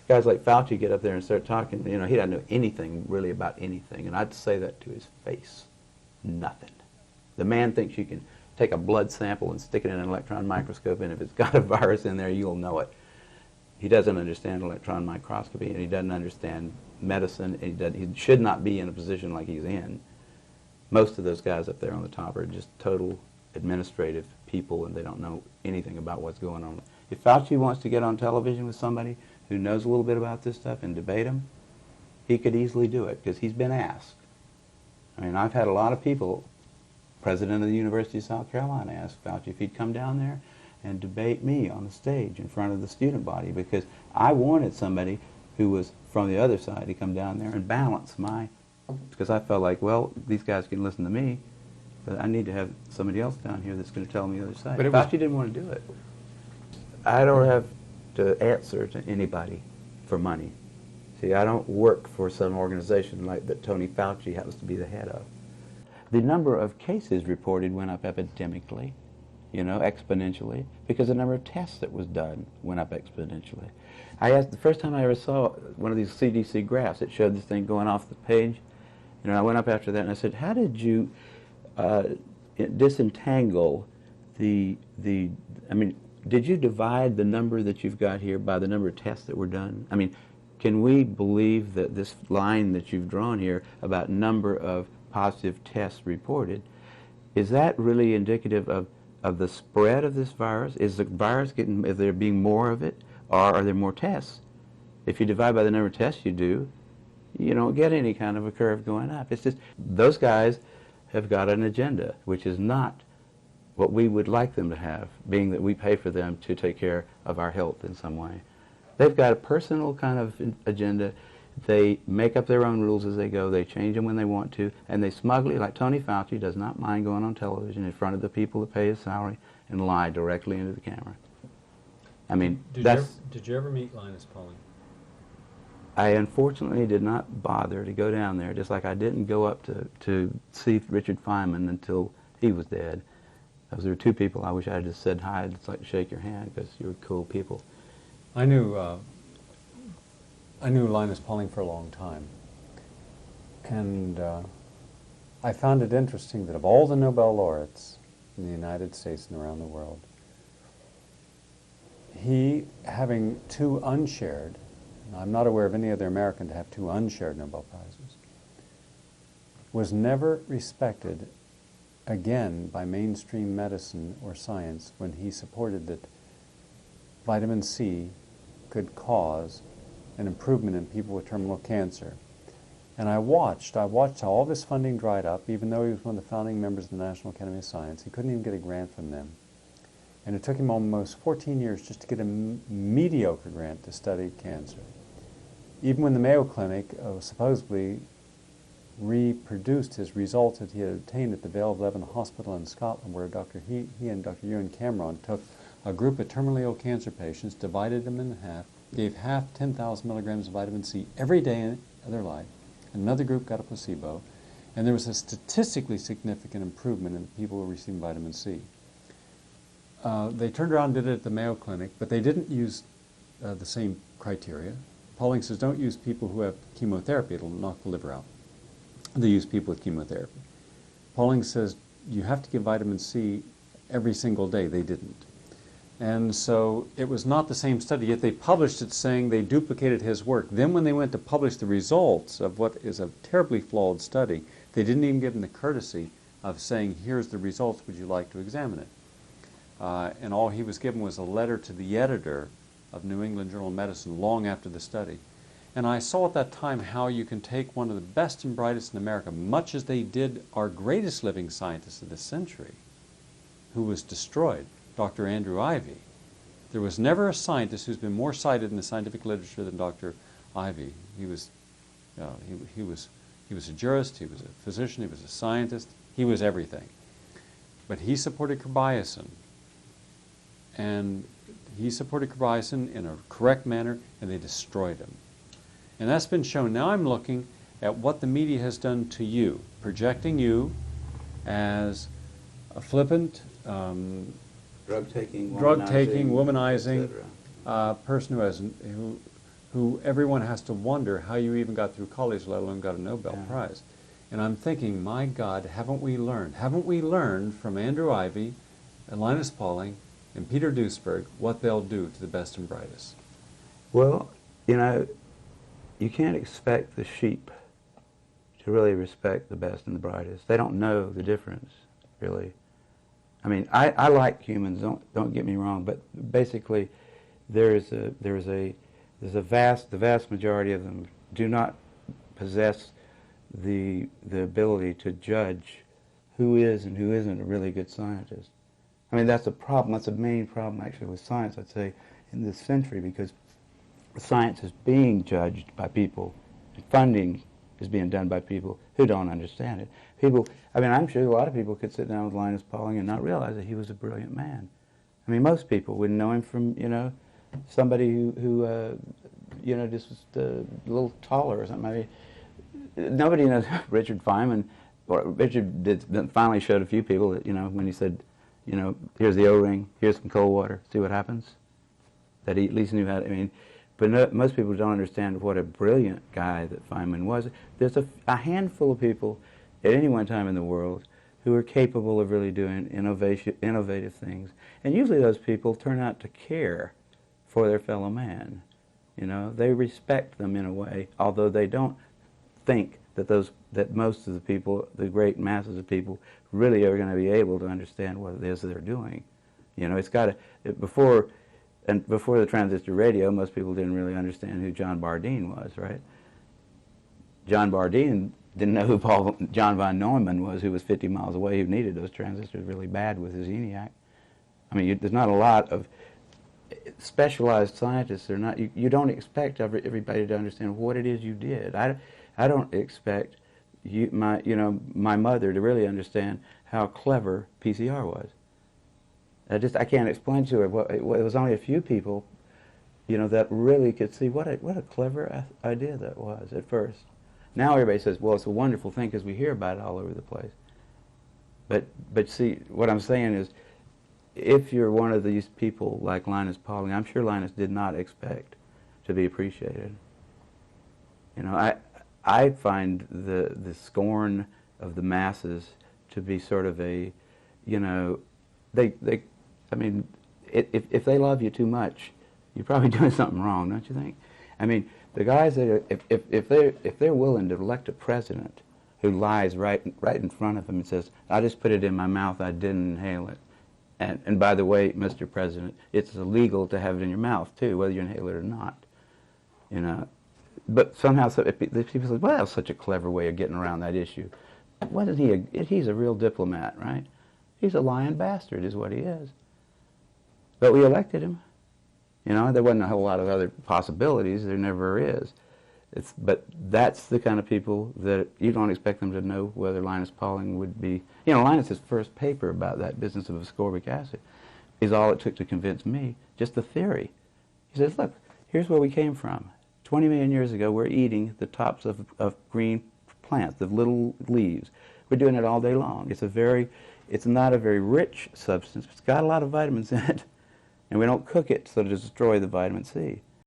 guys like Fauci get up there and start talking, you know, he doesn't know anything really about anything. And I'd say that to his face. Nothing. The man thinks you can take a blood sample and stick it in an electron microscope, and if it's got a virus in there, you'll know it. He doesn't understand electron microscopy, and he doesn't understand medicine, and he should not be in a position like he's in. Most of those guys up there on the top are just total administrative people, and they don't know anything about what's going on. If Fauci wants to get on television with somebody who knows a little bit about this stuff and debate him, he could easily do it, because he's been asked. I mean, I've had a lot of people, president of the University of South Carolina asked Fauci if he'd come down there and debate me on the stage in front of the student body, because I wanted somebody who was from the other side to come down there and balance my, because I felt like, well, these guys can listen to me, but I need to have somebody else down here that's going to tell me the other side. But Fauci didn't want to do it. I don't have to answer to anybody for money. See, I don't work for some organization like that Tony Fauci happens to be the head of. The number of cases reported went up epidemically, you know, exponentially, because the number of tests that was done went up exponentially. I asked, the first time I ever saw one of these CDC graphs, it showed this thing going off the page, and I went up after that and I said, how did you disentangle I mean, did you divide the number that you've got here by the number of tests that were done? I mean, can we believe that this line that you've drawn here about number of positive tests reported, is that really indicative of the spread of this virus? Is the virus getting, is there being more of it, or are there more tests? If you divide by the number of tests you do, you don't get any kind of a curve going up. It's just, those guys have got an agenda, which is not what we would like them to have, being that we pay for them to take care of our health in some way. They've got a personal kind of agenda. They make up their own rules as they go. They change them when they want to, and they smugly, like Tony Fauci, does not mind going on television in front of the people that pay his salary and lie directly into the camera. I mean, Did you ever meet Linus Pauling? I unfortunately did not bother to go down there, just like I didn't go up to see Richard Feynman until he was dead. Those were two people I wish I had just said hi. I'd just like to shake your hand because you were cool people. I knew Linus Pauling for a long time, and I found it interesting that of all the Nobel laureates in the United States and around the world, he, having two unshared, and I'm not aware of any other American to have two unshared Nobel Prizes, was never respected again by mainstream medicine or science when he supported that vitamin C could cause an improvement in people with terminal cancer. And I watched how all of his funding dried up, even though he was one of the founding members of the National Academy of Science. He couldn't even get a grant from them. And it took him almost 14 years just to get a mediocre grant to study cancer. Even when the Mayo Clinic supposedly reproduced his results that he had obtained at the Vale of Leven Hospital in Scotland, where he and Dr. Ewan Cameron took a group of terminally ill cancer patients, divided them in half, gave half 10,000 milligrams of vitamin C every day of their life. Another group got a placebo, and there was a statistically significant improvement in the people who were receiving vitamin C. They turned around and did it at the Mayo Clinic, but they didn't use the same criteria. Pauling says, don't use people who have chemotherapy, it'll knock the liver out. They use people with chemotherapy. Pauling says, you have to give vitamin C every single day. They didn't. And so it was not the same study, yet they published it saying they duplicated his work. Then when they went to publish the results of what is a terribly flawed study, they didn't even give him the courtesy of saying, here's the results, would you like to examine it? And all he was given was a letter to the editor of New England Journal of Medicine long after the study. And I saw at that time how you can take one of the best and brightest in America, much as they did our greatest living scientist of the century, who was destroyed, Dr. Andrew Ivy. There was never a scientist who's been more cited in the scientific literature than Dr. Ivy. He was a jurist, he was a physician, he was a scientist, he was everything. But he supported carbamazepine, and he supported carbamazepine in a correct manner, and they destroyed him. And that's been shown. Now I'm looking at what the media has done to you, projecting you as a flippant, drug-taking, womanizing person who everyone has to wonder how you even got through college, let alone got a Nobel Prize. And I'm thinking, my God, haven't we learned? Haven't we learned from Andrew Ivy and Linus Pauling and Peter Duesberg what they'll do to the best and brightest? Well, you know, you can't expect the sheep to really respect the best and the brightest. They don't know the difference, really. I mean, I like humans. Don't get me wrong, but basically, the vast majority of them do not possess the ability to judge who is and who isn't a really good scientist. I mean, that's a problem. That's a main problem, actually, with science, I'd say, in this century, because science is being judged by people, and funding is being done by people who don't understand it. I mean, I'm sure a lot of people could sit down with Linus Pauling and not realize that he was a brilliant man. I mean, most people wouldn't know him from, you know, somebody who you know, just was a little taller or something. I mean, nobody knows Richard Feynman. Or Richard finally showed a few people that, you know, when he said, you know, here's the O-ring, here's some cold water, see what happens? That he at least knew how to, I mean, but no, most people don't understand what a brilliant guy that Feynman was. There's a handful of people at any one time in the world who are capable of really doing innovative things. And usually those people turn out to care for their fellow man. You know, they respect them in a way, although they don't think that most of the people, the great masses of people, really are going to be able to understand what it is they're doing. You know, it's got to, before the transistor radio, most people didn't really understand who John Bardeen was, right? John Bardeen didn't know who John von Neumann was, who was 50 miles away, who needed those transistors really bad with his ENIAC. I mean, there's not a lot of specialized scientists. They're not. You don't expect everybody to understand what it is you did. I don't expect my mother to really understand how clever PCR was. I can't explain to her. It was only a few people, you know, that really could see what a clever idea that was at first. Now everybody says, well, it's a wonderful thing because we hear about it all over the place. But see, what I'm saying is, if you're one of these people like Linus Pauling, I'm sure Linus did not expect to be appreciated. You know, I find the scorn of the masses to be sort of a, you know, I mean, if they love you too much, you're probably doing something wrong, don't you think? I mean, the guys that if they're willing to elect a president who lies right in front of them and says, "I just put it in my mouth, I didn't inhale it," and by the way, Mr. President, it's illegal to have it in your mouth too, whether you inhale it or not, you know. But somehow, people say, "Well, that's such a clever way of getting around that issue." Wasn't he? He's a real diplomat, right? He's a lying bastard, is what he is. But we elected him. You know, there wasn't a whole lot of other possibilities. There never is. But that's the kind of people that you don't expect them to know whether Linus Pauling would be. You know, Linus's first paper about that business of ascorbic acid is all it took to convince me, just the theory. He says, look, here's where we came from. 20 million years ago, we're eating the tops of green plants, the little leaves. We're doing it all day long. It's not a very rich substance. It's got a lot of vitamins in it. And we don't cook it so to destroy the vitamin C.